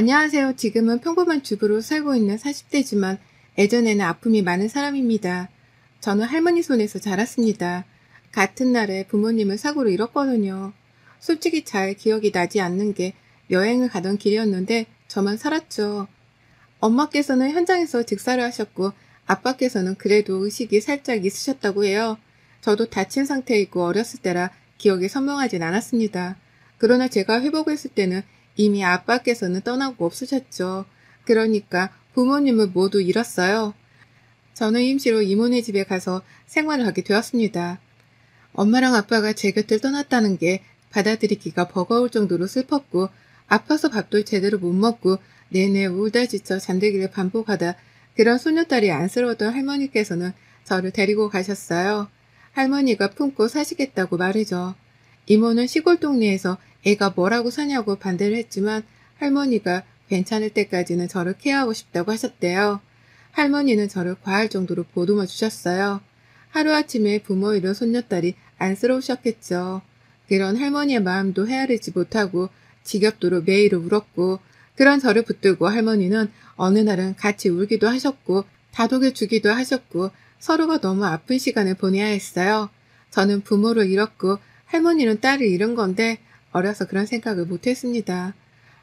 안녕하세요. 지금은 평범한 주부로 살고 있는 40대지만 예전에는 아픔이 많은 사람입니다. 저는 할머니 손에서 자랐습니다. 같은 날에 부모님을 사고로 잃었거든요. 솔직히 잘 기억이 나지 않는 게 여행을 가던 길이었는데 저만 살았죠. 엄마께서는 현장에서 직사를 하셨고 아빠께서는 그래도 의식이 살짝 있으셨다고 해요. 저도 다친 상태이고 어렸을 때라 기억이 선명하진 않았습니다. 그러나 제가 회복했을 때는 이미 아빠께서는 떠나고 없으셨죠. 그러니까 부모님을 모두 잃었어요. 저는 임시로 이모네 집에 가서 생활을 하게 되었습니다. 엄마랑 아빠가 제 곁을 떠났다는 게 받아들이기가 버거울 정도로 슬펐고 아파서 밥도 제대로 못 먹고 내내 울다 지쳐 잠들기를 반복하다 그런 소녀딸이 안쓰러웠던 할머니께서는 저를 데리고 가셨어요. 할머니가 품고 사시겠다고 말이죠. 이모는 시골 동네에서 애가 뭐라고 사냐고 반대를 했지만 할머니가 괜찮을 때까지는 저를 케어하고 싶다고 하셨대요. 할머니는 저를 과할 정도로 보듬어 주셨어요. 하루아침에 부모 잃은 손녀딸이 안쓰러우셨겠죠. 그런 할머니의 마음도 헤아리지 못하고 지겹도록 매일 울었고 그런 저를 붙들고 할머니는 어느 날은 같이 울기도 하셨고 다독여 주기도 하셨고 서로가 너무 아픈 시간을 보내야 했어요. 저는 부모를 잃었고 할머니는 딸을 잃은 건데 어려서 그런 생각을 못했습니다.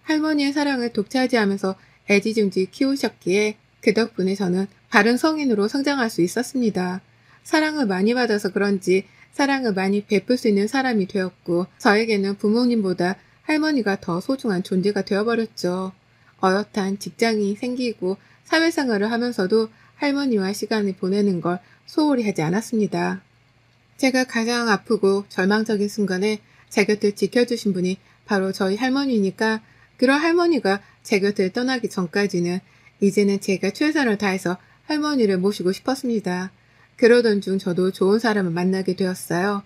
할머니의 사랑을 독차지하면서 애지중지 키우셨기에 그 덕분에 저는 바른 성인으로 성장할 수 있었습니다. 사랑을 많이 받아서 그런지 사랑을 많이 베풀 수 있는 사람이 되었고 저에게는 부모님보다 할머니가 더 소중한 존재가 되어버렸죠. 어엿한 직장이 생기고 사회생활을 하면서도 할머니와 시간을 보내는 걸 소홀히 하지 않았습니다. 제가 가장 아프고 절망적인 순간에 제 곁을 지켜주신 분이 바로 저희 할머니니까 그런 할머니가 제 곁을 떠나기 전까지는 이제는 제가 최선을 다해서 할머니를 모시고 싶었습니다. 그러던 중 저도 좋은 사람을 만나게 되었어요.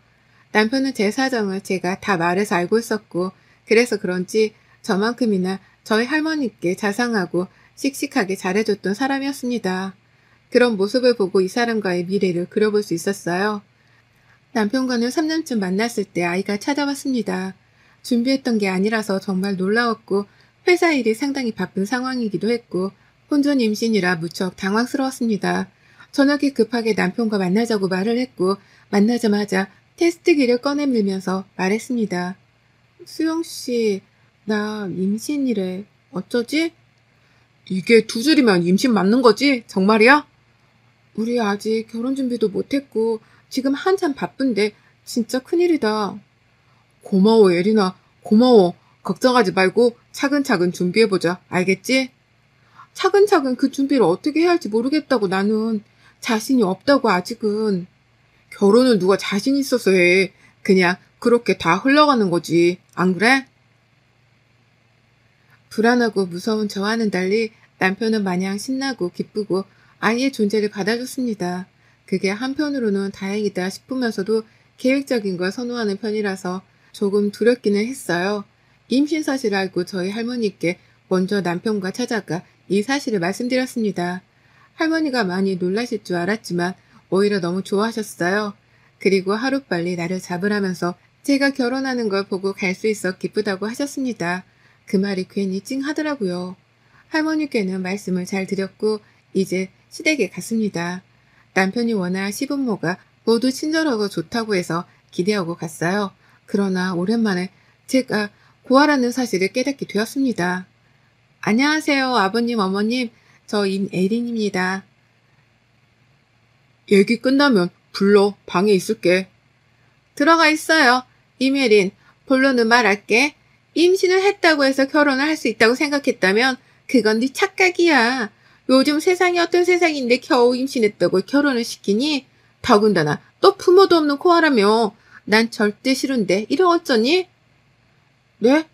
남편은 제 사정을 제가 다 말해서 알고 있었고 그래서 그런지 저만큼이나 저희 할머니께 자상하고 씩씩하게 잘해줬던 사람이었습니다. 그런 모습을 보고 이 사람과의 미래를 그려볼 수 있었어요. 남편과는 3년쯤 만났을 때 아이가 찾아왔습니다. 준비했던 게 아니라서 정말 놀라웠고 회사 일이 상당히 바쁜 상황이기도 했고 혼전 임신이라 무척 당황스러웠습니다. 저녁에 급하게 남편과 만나자고 말을 했고 만나자마자 테스트기를 꺼내밀면서 말했습니다. 수영씨, 나 임신이래. 어쩌지? 이게 두 줄이면 임신 맞는 거지? 정말이야? 우리 아직 결혼 준비도 못했고 지금 한참 바쁜데 진짜 큰일이다. 고마워, 예린아. 고마워. 걱정하지 말고 차근차근 준비해보자. 알겠지? 차근차근 그 준비를 어떻게 해야 할지 모르겠다고 나는. 자신이 없다고 아직은. 결혼은 누가 자신 있어서 해. 그냥 그렇게 다 흘러가는 거지. 안 그래? 불안하고 무서운 저와는 달리 남편은 마냥 신나고 기쁘고 아이의 존재를 받아줬습니다. 그게 한편으로는 다행이다 싶으면서도 계획적인 걸 선호하는 편이라서 조금 두렵기는 했어요. 임신 사실을 알고 저희 할머니께 먼저 남편과 찾아가 이 사실을 말씀드렸습니다. 할머니가 많이 놀라실 줄 알았지만 오히려 너무 좋아하셨어요. 그리고 하루빨리 나를 잡으라면서 제가 결혼하는 걸 보고 갈 수 있어 기쁘다고 하셨습니다. 그 말이 괜히 찡하더라고요. 할머니께는 말씀을 잘 드렸고 이제 시댁에 갔습니다. 남편이 워낙 시부모가 모두 친절하고 좋다고 해서 기대하고 갔어요. 그러나 오랜만에 제가 고아라는 사실을 깨닫게 되었습니다. 안녕하세요, 아버님, 어머님. 저 임애린입니다. 얘기 끝나면 불러. 방에 있을게. 들어가 있어요. 임혜린, 본론은 말할게. 임신을 했다고 해서 결혼을 할 수 있다고 생각했다면 그건 네 착각이야. 요즘 세상이 어떤 세상인데 겨우 임신했다고 결혼을 시키니? 더군다나 또 부모도 없는 코아라며. 난 절대 싫은데 이러 어쩌니? 네?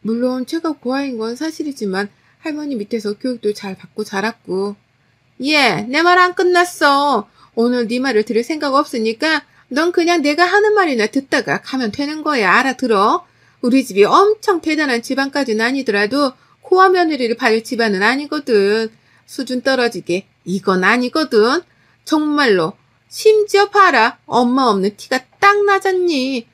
물론 제가 고아인 건 사실이지만 할머니 밑에서 교육도 잘 받고 자랐고. 예, 내 말 안 끝났어. 오늘 네 말을 들을 생각 없으니까 넌 그냥 내가 하는 말이나 듣다가 가면 되는 거야. 알아들어? 우리 집이 엄청 대단한 집안까지는 아니더라도 코아 며느리를 받을 집안은 아니거든. 수준 떨어지게 이건 아니거든. 정말로. 심지어 봐라. 엄마 없는 티가 딱 나잖니.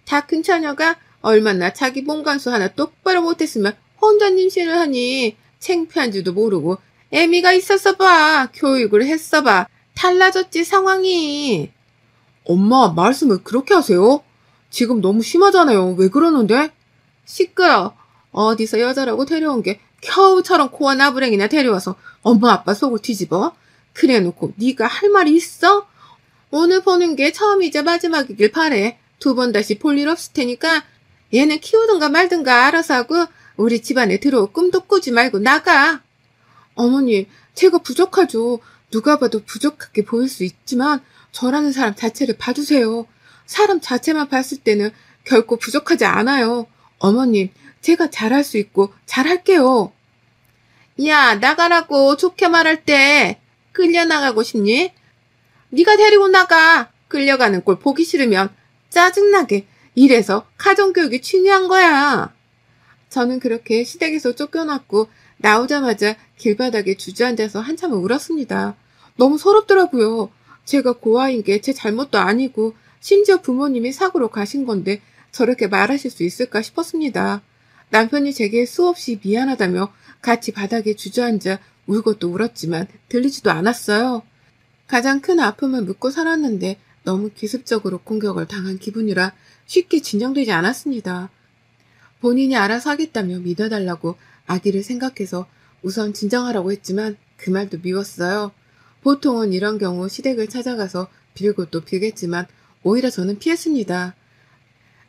다 큰 처녀가 얼마나 자기 몸간수 하나 똑바로 못했으면 혼자 임신을 하니 창피한지도 모르고 애미가 있었어 봐. 교육을 했어 봐. 달라졌지 상황이. 엄마 말씀을 그렇게 하세요? 지금 너무 심하잖아요. 왜 그러는데? 시끄러. 어디서 여자라고 데려온 게 겨우처럼 코와 나부랭이나 데려와서 엄마 아빠 속을 뒤집어? 그래놓고 네가 할 말이 있어? 오늘 보는 게 처음이자 마지막이길 바래. 두 번 다시 볼 일 없을 테니까 얘는 키우든가 말든가 알아서 하고 우리 집안에 들어올 꿈도 꾸지 말고 나가. 어머님, 제가 부족하죠. 누가 봐도 부족하게 보일 수 있지만 저라는 사람 자체를 봐주세요. 사람 자체만 봤을 때는 결코 부족하지 않아요. 어머님, 제가 잘할 수 있고 잘할게요. 야, 나가라고 좋게 말할 때 끌려나가고 싶니? 네가 데리고 나가. 끌려가는 꼴 보기 싫으면 짜증나게. 이래서 가정교육이 중요한 거야. 저는 그렇게 시댁에서 쫓겨났고 나오자마자 길바닥에 주저앉아서 한참을 울었습니다. 너무 서럽더라고요. 제가 고아인 게 제 잘못도 아니고 심지어 부모님이 사고로 가신 건데 저렇게 말하실 수 있을까 싶었습니다. 남편이 제게 수없이 미안하다며 같이 바닥에 주저앉아 울고 또 울었지만 들리지도 않았어요. 가장 큰 아픔을 묻고 살았는데 너무 기습적으로 공격을 당한 기분이라 쉽게 진정되지 않았습니다. 본인이 알아서 하겠다며 믿어달라고 아기를 생각해서 우선 진정하라고 했지만 그 말도 미웠어요. 보통은 이런 경우 시댁을 찾아가서 빌고 또 빌겠지만 오히려 저는 피했습니다.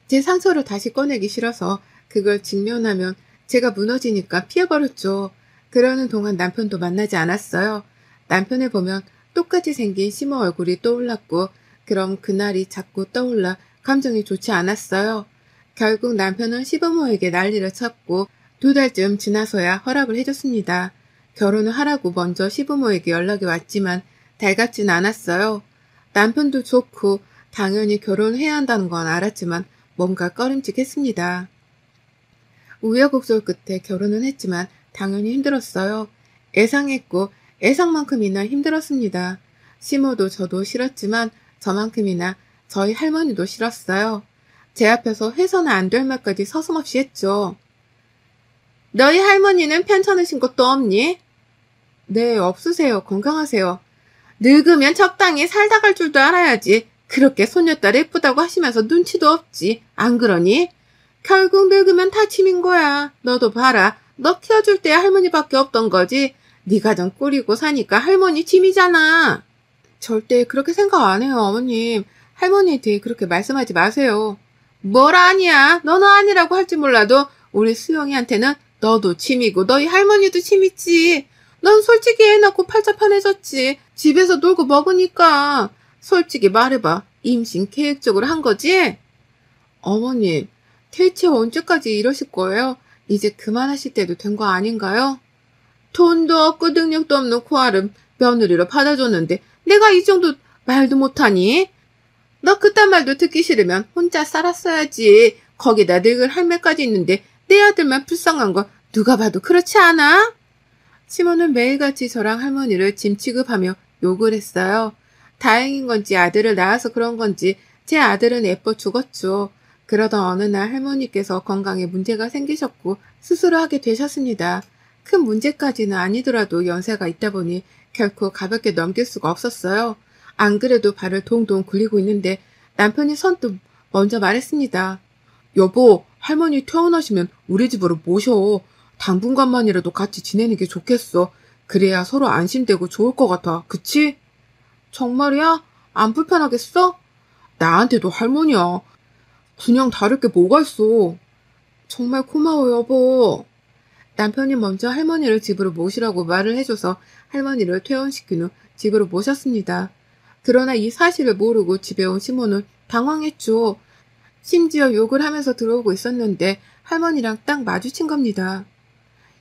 제 상처를 다시 꺼내기 싫어서 그걸 직면하면 제가 무너지니까 피해버렸죠. 그러는 동안 남편도 만나지 않았어요. 남편을 보면 똑같이 생긴 시모 얼굴이 떠올랐고 그럼 그날이 자꾸 떠올라 감정이 좋지 않았어요. 결국 남편은 시부모에게 난리를 쳤고 2달쯤 지나서야 허락을 해줬습니다. 결혼을 하라고 먼저 시부모에게 연락이 왔지만 달갑진 않았어요. 남편도 좋고 당연히 결혼해야 한다는 건 알았지만 뭔가 꺼림칙했습니다. 우여곡절 끝에 결혼은 했지만 당연히 힘들었어요. 애상했고 애상만큼이나 힘들었습니다. 시모도 저도 싫었지만 저만큼이나 저희 할머니도 싫었어요. 제 앞에서 해서는 안 될 말까지 서슴없이 했죠. 너희 할머니는 편찮으신 것도 없니? 네, 없으세요. 건강하세요. 늙으면 적당히 살다 갈 줄도 알아야지. 그렇게 손녀딸 예쁘다고 하시면서 눈치도 없지. 안 그러니? 결국 늙으면 다 짐인 거야. 너도 봐라. 너 키워줄 때 할머니밖에 없던 거지. 네 가정 꾸리고 사니까 할머니 짐이잖아. 절대 그렇게 생각 안 해요, 어머님. 할머니에 대해 그렇게 말씀하지 마세요. 뭘 아니야. 너는 아니라고 할지 몰라도 우리 수영이한테는 너도 짐이고 너희 할머니도 짐이지. 넌 솔직히 애 낳고 팔자 편해졌지. 집에서 놀고 먹으니까. 솔직히 말해봐. 임신 계획적으로 한 거지? 어머님, 대체 언제까지 이러실 거예요? 이제 그만하실 때도 된 거 아닌가요? 돈도 없고 능력도 없는 고아름 며느리로 받아줬는데 내가 이 정도 말도 못하니? 너 그딴 말도 듣기 싫으면 혼자 살았어야지. 거기다 늙은 할매까지 있는데 내 아들만 불쌍한 건 누가 봐도 그렇지 않아? 시모는 매일같이 저랑 할머니를 짐 취급하며 욕을 했어요. 다행인 건지 아들을 낳아서 그런 건지 제 아들은 예뻐 죽었죠. 그러던 어느 날 할머니께서 건강에 문제가 생기셨고 수술을 하게 되셨습니다. 큰 문제까지는 아니더라도 연세가 있다 보니 결코 가볍게 넘길 수가 없었어요. 안 그래도 발을 동동 굴리고 있는데 남편이 선뜻 먼저 말했습니다. 여보, 할머니 퇴원하시면 우리 집으로 모셔. 당분간만이라도 같이 지내는 게 좋겠어. 그래야 서로 안심되고 좋을 것 같아. 그치? 정말이야? 안 불편하겠어? 나한테도 할머니야. 그냥 다를 게 뭐가 있어. 정말 고마워, 여보. 남편이 먼저 할머니를 집으로 모시라고 말을 해줘서 할머니를 퇴원시킨 후 집으로 모셨습니다. 그러나 이 사실을 모르고 집에 온 시모는 당황했죠. 심지어 욕을 하면서 들어오고 있었는데 할머니랑 딱 마주친 겁니다.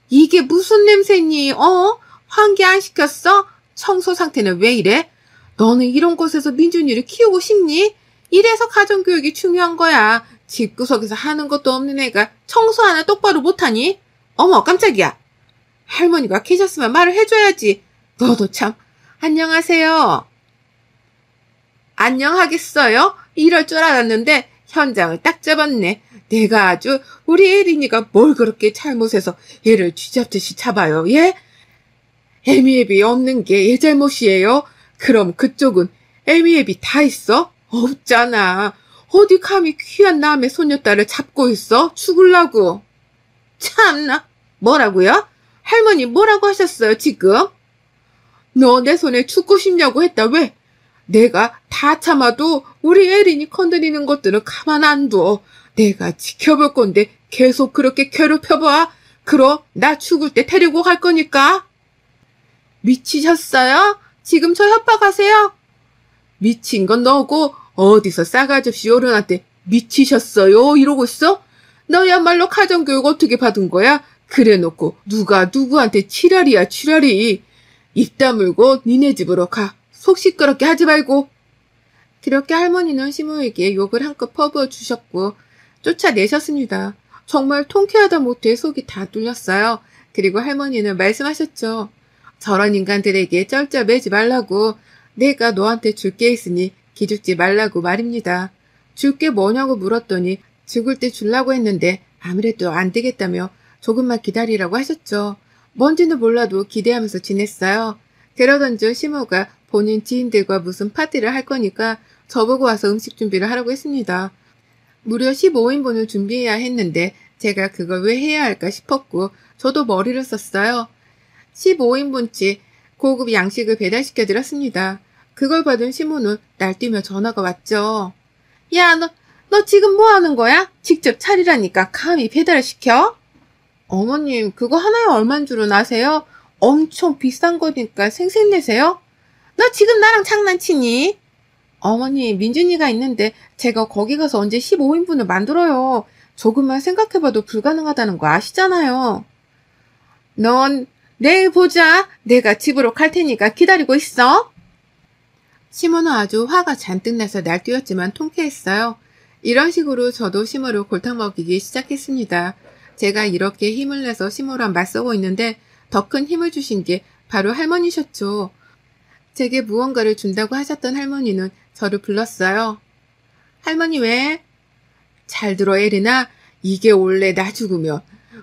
이게 무슨 냄새니? 환기 안 시켰어? 청소 상태는 왜 이래? 너는 이런 곳에서 민준이를 키우고 싶니? 이래서 가정교육이 중요한 거야. 집구석에서 하는 것도 없는 애가 청소 하나 똑바로 못하니? 어머, 깜짝이야. 할머니가 계셨으면 말을 해줘야지. 너도 참. 안녕하세요. 안녕하겠어요? 이럴 줄 알았는데 현장을 딱 잡았네. 내가 아주 우리 혜린이가 뭘 그렇게 잘못해서 얘를 쥐잡듯이 잡아요. 예? 애미애비 없는 게 얘 잘못이에요? 그럼 그쪽은 애미애비 다 있어? 없잖아. 어디 감히 귀한 남의 손녀딸을 잡고 있어? 죽을라고. 참나. 뭐라고요? 할머니 뭐라고 하셨어요 지금? 너 내 손에 죽고 싶냐고 했다. 왜? 내가 다 참아도 우리 혜린이 건드리는 것들은 가만 안 둬. 내가 지켜볼 건데 계속 그렇게 괴롭혀봐. 그럼 나 죽을 때 데리고 갈 거니까. 미치셨어요? 지금 저 협박하세요? 미친 건 너고 어디서 싸가지 없이 어른한테 미치셨어요? 이러고 있어? 너야말로 가정교육 어떻게 받은 거야? 그래놓고 누가 누구한테 지랄이야 지랄이. 입 다물고 니네 집으로 가. 속 시끄럽게 하지 말고. 그렇게 할머니는 시모에게 욕을 한껏 퍼부어 주셨고 쫓아내셨습니다. 정말 통쾌하다 못해 속이 다 뚫렸어요. 그리고 할머니는 말씀하셨죠. 저런 인간들에게 쩔쩔매지 말라고. 내가 너한테 줄 게 있으니 기죽지 말라고 말입니다. 줄 게 뭐냐고 물었더니 죽을 때 주려고 했는데 아무래도 안 되겠다며 조금만 기다리라고 하셨죠. 뭔지는 몰라도 기대하면서 지냈어요. 그러던 중 시모가 본인 지인들과 무슨 파티를 할 거니까 저보고 와서 음식 준비를 하라고 했습니다. 무려 15인분을 준비해야 했는데 제가 그걸 왜 해야 할까 싶었고 저도 머리를 썼어요. 15인분치 고급 양식을 배달시켜 드렸습니다. 그걸 받은 시모는 날뛰며 전화가 왔죠. 야, 너 지금 뭐 하는 거야? 직접 차리라니까 감히 배달을 시켜? 어머님, 그거 하나에 얼만 줄은 아세요? 엄청 비싼 거니까 생색내세요? 너 지금 나랑 장난치니? 어머니, 민준이가 있는데 제가 거기 가서 언제 15인분을 만들어요. 조금만 생각해봐도 불가능하다는 거 아시잖아요. 넌 내일 보자. 내가 집으로 갈 테니까 기다리고 있어. 시모는 아주 화가 잔뜩 나서 날뛰었지만 통쾌했어요. 이런 식으로 저도 시모를 골탕 먹이기 시작했습니다. 제가 이렇게 힘을 내서 시모랑 맞서고 있는데 더 큰 힘을 주신 게 바로 할머니셨죠. 제게 무언가를 준다고 하셨던 할머니는 저를 불렀어요. 할머니 왜? 잘 들어 에리나. 이게 원래 나 죽으면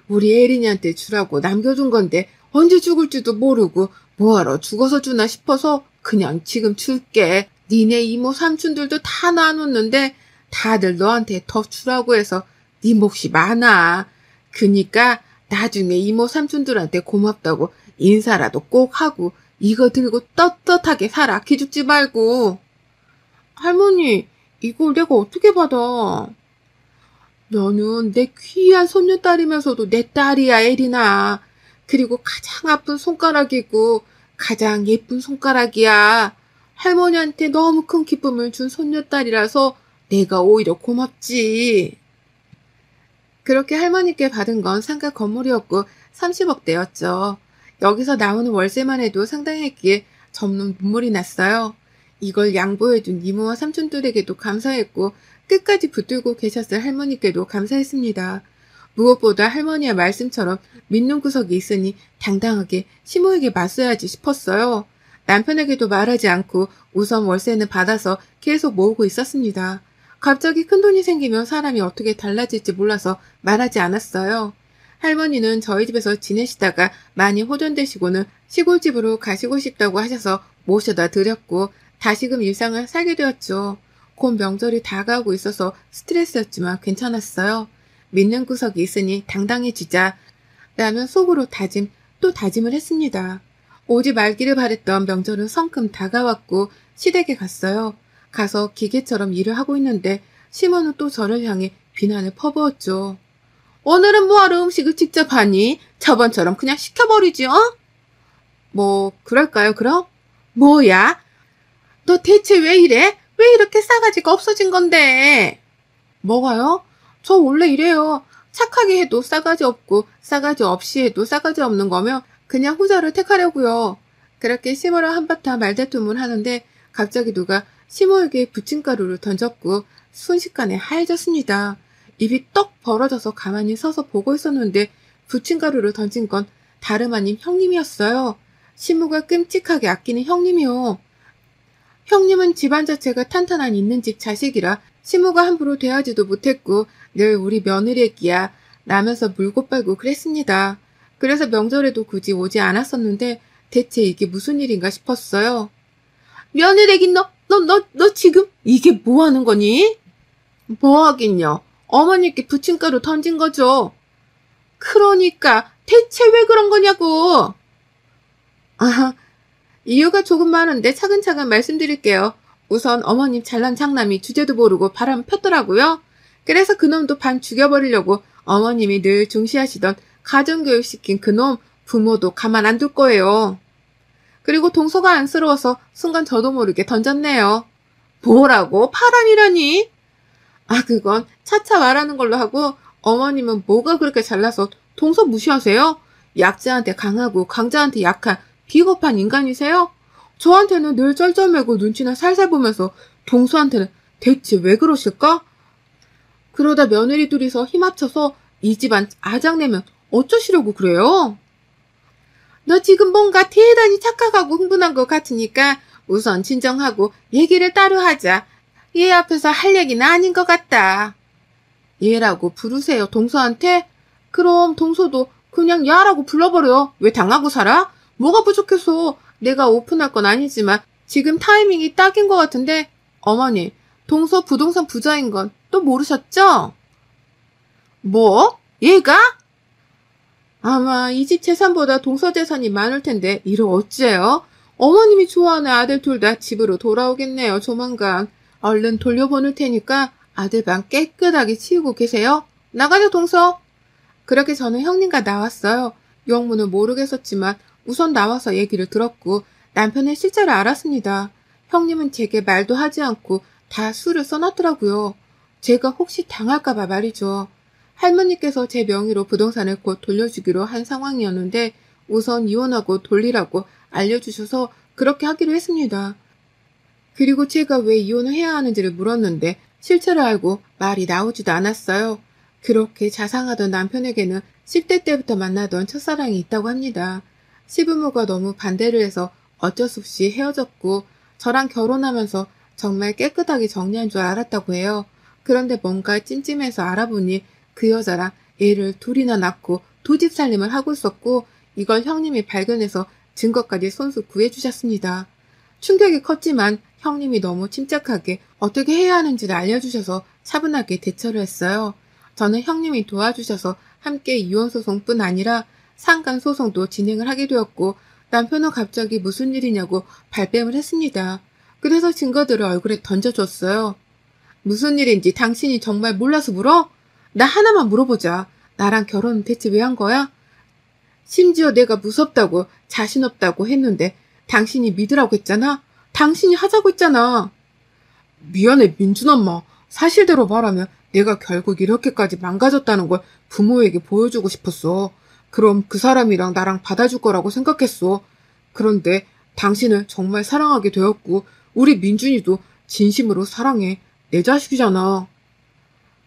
우리 에린이한테 주라고 남겨둔 건데 언제 죽을지도 모르고 뭐하러 죽어서 주나 싶어서 그냥 지금 줄게. 니네 이모 삼촌들도 다 나눴는데 다들 너한테 더 주라고 해서 네 몫이 많아. 그니까 나중에 이모 삼촌들한테 고맙다고 인사라도 꼭 하고 이거 들고 떳떳하게 살아. 기죽지 말고. 할머니, 이걸 내가 어떻게 받아? 너는 내 귀한 손녀딸이면서도 내 딸이야, 에리나. 그리고 가장 아픈 손가락이고 가장 예쁜 손가락이야. 할머니한테 너무 큰 기쁨을 준 손녀딸이라서 내가 오히려 고맙지. 그렇게 할머니께 받은 건 상가 건물이었고 30억대였죠. 여기서 나오는 월세만 해도 상당했기에 접는 눈물이 났어요. 이걸 양보해준 이모와 삼촌들에게도 감사했고 끝까지 붙들고 계셨을 할머니께도 감사했습니다. 무엇보다 할머니의 말씀처럼 믿는 구석이 있으니 당당하게 시모에게 맞서야지 싶었어요. 남편에게도 말하지 않고 우선 월세는 받아서 계속 모으고 있었습니다. 갑자기 큰돈이 생기면 사람이 어떻게 달라질지 몰라서 말하지 않았어요. 할머니는 저희 집에서 지내시다가 많이 호전되시고는 시골집으로 가시고 싶다고 하셔서 모셔다 드렸고 다시금 일상을 살게 되었죠. 곧 명절이 다가오고 있어서 스트레스였지만 괜찮았어요. 믿는 구석이 있으니 당당해지자 라며 속으로 또 다짐을 했습니다. 오지 말기를 바랬던 명절은 성큼 다가왔고 시댁에 갔어요. 가서 기계처럼 일을 하고 있는데 시모는 또 저를 향해 비난을 퍼부었죠. 오늘은 뭐하러 음식을 직접 하니? 저번처럼 그냥 시켜버리지, 어? 뭐 그럴까요 그럼? 뭐야? 너 대체 왜 이래? 왜 이렇게 싸가지가 없어진 건데? 뭐가요? 저 원래 이래요. 착하게 해도 싸가지 없고 싸가지 없이 해도 싸가지 없는 거면 그냥 후자를 택하려고요. 그렇게 시모랑 한바탕 말다툼을 하는데 갑자기 누가 시모에게 부침가루를 던졌고 순식간에 하얘졌습니다. 입이 떡 벌어져서 가만히 서서 보고 있었는데 부침가루를 던진 건 다름 아닌 형님이었어요. 시모가 끔찍하게 아끼는 형님이요. 형님은 집안 자체가 탄탄한 있는 집 자식이라 시모가 함부로 대하지도 못했고 늘 우리 며느리애끼야 라면서 물고 빨고 그랬습니다. 그래서 명절에도 굳이 오지 않았었는데 대체 이게 무슨 일인가 싶었어요. 며느리애긴 너 지금 이게 뭐 하는 거니? 뭐 하긴요. 어머니께 부침가루 던진 거죠. 그러니까 대체 왜 그런 거냐고. 아, 이유가 조금 많은데 차근차근 말씀드릴게요. 우선 어머님 잘난 장남이 주제도 모르고 바람 폈더라고요. 그래서 그놈도 반 죽여버리려고 어머님이 늘 중시하시던 가정교육시킨 그놈 부모도 가만 안 둘 거예요. 그리고 동서가 안쓰러워서 순간 저도 모르게 던졌네요. 뭐라고? 파란이라니? 아, 그건 차차 말하는 걸로 하고 어머님은 뭐가 그렇게 잘나서 동서 무시하세요? 약자한테 강하고 강자한테 약한 비겁한 인간이세요? 저한테는 늘 쩔쩔매고 눈치나 살살 보면서 동서한테는 대체 왜 그러실까? 그러다 며느리 둘이서 힘 합쳐서 이 집안 아장내면 어쩌시려고 그래요? 너 지금 뭔가 대단히 착각하고 흥분한 것 같으니까 우선 진정하고 얘기를 따로 하자. 얘 앞에서 할 얘기는 아닌 것 같다. 얘라고 부르세요, 동서한테? 그럼 동서도 그냥 야라고 불러버려. 왜 당하고 살아? 뭐가 부족해서. 내가 오픈할 건 아니지만 지금 타이밍이 딱인 것 같은데 어머니, 동서 부동산 부자인 건 또 모르셨죠? 뭐? 얘가? 아마 이 집 재산보다 동서 재산이 많을 텐데 이를 어찌해요? 어머님이 좋아하는 아들 둘 다 집으로 돌아오겠네요, 조만간. 얼른 돌려보낼 테니까 아들 방 깨끗하게 치우고 계세요. 나가자, 동서. 그렇게 저는 형님과 나왔어요. 영문은 모르겠었지만 우선 나와서 얘기를 들었고 남편의 실체를 알았습니다. 형님은 제게 말도 하지 않고 다 수를 써놨더라고요. 제가 혹시 당할까봐 말이죠. 할머니께서 제 명의로 부동산을 곧 돌려주기로 한 상황이었는데 우선 이혼하고 돌리라고 알려주셔서 그렇게 하기로 했습니다. 그리고 제가 왜 이혼을 해야 하는지를 물었는데 실체를 알고 말이 나오지도 않았어요. 그렇게 자상하던 남편에게는 10대 때부터 만나던 첫사랑이 있다고 합니다. 시부모가 너무 반대를 해서 어쩔 수 없이 헤어졌고 저랑 결혼하면서 정말 깨끗하게 정리한 줄 알았다고 해요. 그런데 뭔가 찜찜해서 알아보니 그 여자랑 애를 둘이나 낳고 두 집 살림을 하고 있었고 이걸 형님이 발견해서 증거까지 손수 구해주셨습니다. 충격이 컸지만 형님이 너무 침착하게 어떻게 해야 하는지를 알려주셔서 차분하게 대처를 했어요. 저는 형님이 도와주셔서 함께 이혼소송뿐 아니라 상간소송도 진행을 하게 되었고 남편은 갑자기 무슨 일이냐고 발뺌을 했습니다. 그래서 증거들을 얼굴에 던져줬어요. 무슨 일인지 당신이 정말 몰라서 물어? 나 하나만 물어보자. 나랑 결혼은 대체 왜 한 거야? 심지어 내가 무섭다고 자신 없다고 했는데 당신이 믿으라고 했잖아? 당신이 하자고 했잖아. 미안해, 민준 엄마. 사실대로 말하면 내가 결국 이렇게까지 망가졌다는 걸 부모에게 보여주고 싶었어. 그럼 그 사람이랑 나랑 받아줄 거라고 생각했어. 그런데 당신을 정말 사랑하게 되었고 우리 민준이도 진심으로 사랑해. 내 자식이잖아.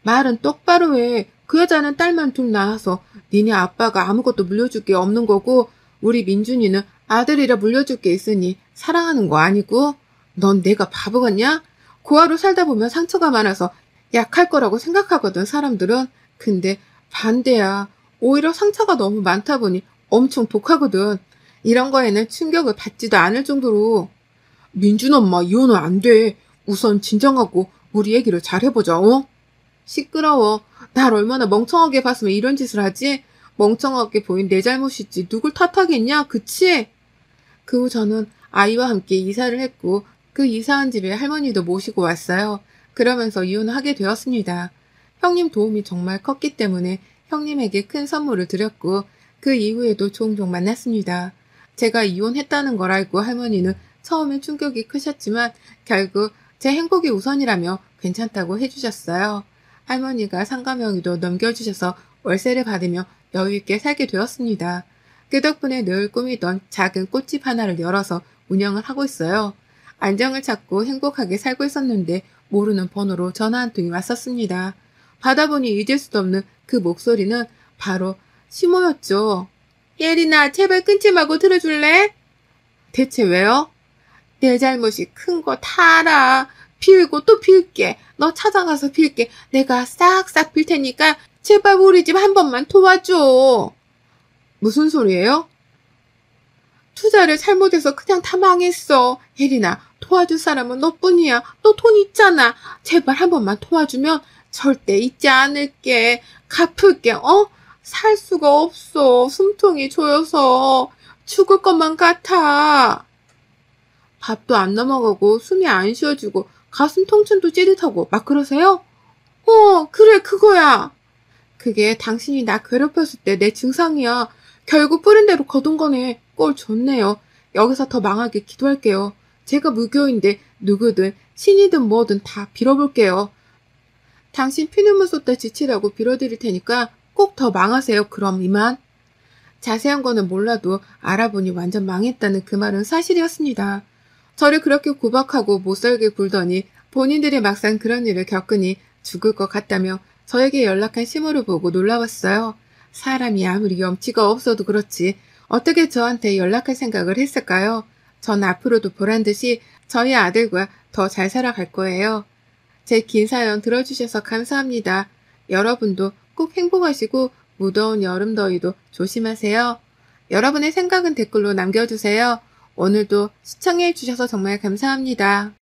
말은 똑바로 해. 그 여자는 딸만 둘 낳아서 니네 아빠가 아무것도 물려줄 게 없는 거고 우리 민준이는 아들이라 물려줄 게 있으니 사랑하는 거 아니고 넌 내가 바보 같냐? 고아로 살다 보면 상처가 많아서 약할 거라고 생각하거든, 사람들은. 근데 반대야. 오히려 상처가 너무 많다 보니 엄청 독하거든. 이런 거에는 충격을 받지도 않을 정도로. 민준 엄마, 이혼은 안 돼. 우선 진정하고 우리 얘기를 잘 해보자, 어? 시끄러워. 날 얼마나 멍청하게 봤으면 이런 짓을 하지? 멍청하게 보인 내 잘못이지 누굴 탓하겠냐, 그치? 그 후 저는 아이와 함께 이사를 했고 그 이사한 집에 할머니도 모시고 왔어요. 그러면서 이혼을 하게 되었습니다. 형님 도움이 정말 컸기 때문에 형님에게 큰 선물을 드렸고 그 이후에도 종종 만났습니다. 제가 이혼했다는 걸 알고 할머니는 처음엔 충격이 크셨지만 결국 제 행복이 우선이라며 괜찮다고 해주셨어요. 할머니가 상가명의도 넘겨주셔서 월세를 받으며 여유있게 살게 되었습니다. 그 덕분에 늘 꾸미던 작은 꽃집 하나를 열어서 운영을 하고 있어요. 안정을 찾고 행복하게 살고 있었는데 모르는 번호로 전화 한 통이 왔었습니다. 받아보니 잊을 수도 없는 그 목소리는 바로 시모였죠. 예린아, 제발 끊지 말고 들어줄래? 대체 왜요? 내 잘못이 큰 거 다 알아. 빌고 또 빌게. 너 찾아가서 빌게. 내가 싹싹 빌 테니까 제발 우리 집 한 번만 도와줘. 무슨 소리예요? 투자를 잘못해서 그냥 다 망했어. 혜린아, 도와줄 사람은 너뿐이야. 너 돈 있잖아. 제발 한 번만 도와주면 절대 잊지 않을게. 갚을게. 살 수가 없어. 숨통이 조여서 죽을 것만 같아. 밥도 안 넘어가고 숨이 안 쉬어지고 가슴 통증도 찌릿하고 막 그러세요? 그래, 그거야. 그게 당신이 나 괴롭혔을 때 내 증상이야. 결국 뿌린 대로 거둔 거네. 꼴 좋네요. 여기서 더 망하게 기도할게요. 제가 무교인데 누구든 신이든 뭐든 다 빌어볼게요. 당신 피눈물 쏟다 지치라고 빌어드릴 테니까 꼭 더 망하세요. 그럼 이만. 자세한 거는 몰라도 알아보니 완전 망했다는 그 말은 사실이었습니다. 저를 그렇게 구박하고 못살게 굴더니 본인들이 막상 그런 일을 겪으니 죽을 것 같다며 저에게 연락한 시모를 보고 놀라웠어요. 사람이 아무리 염치가 없어도 그렇지 어떻게 저한테 연락할 생각을 했을까요? 전 앞으로도 보란듯이 저희 아들과 더 잘 살아갈 거예요. 제 긴 사연 들어주셔서 감사합니다. 여러분도 꼭 행복하시고 무더운 여름 더위도 조심하세요. 여러분의 생각은 댓글로 남겨주세요. 오늘도 시청해 주셔서 정말 감사합니다.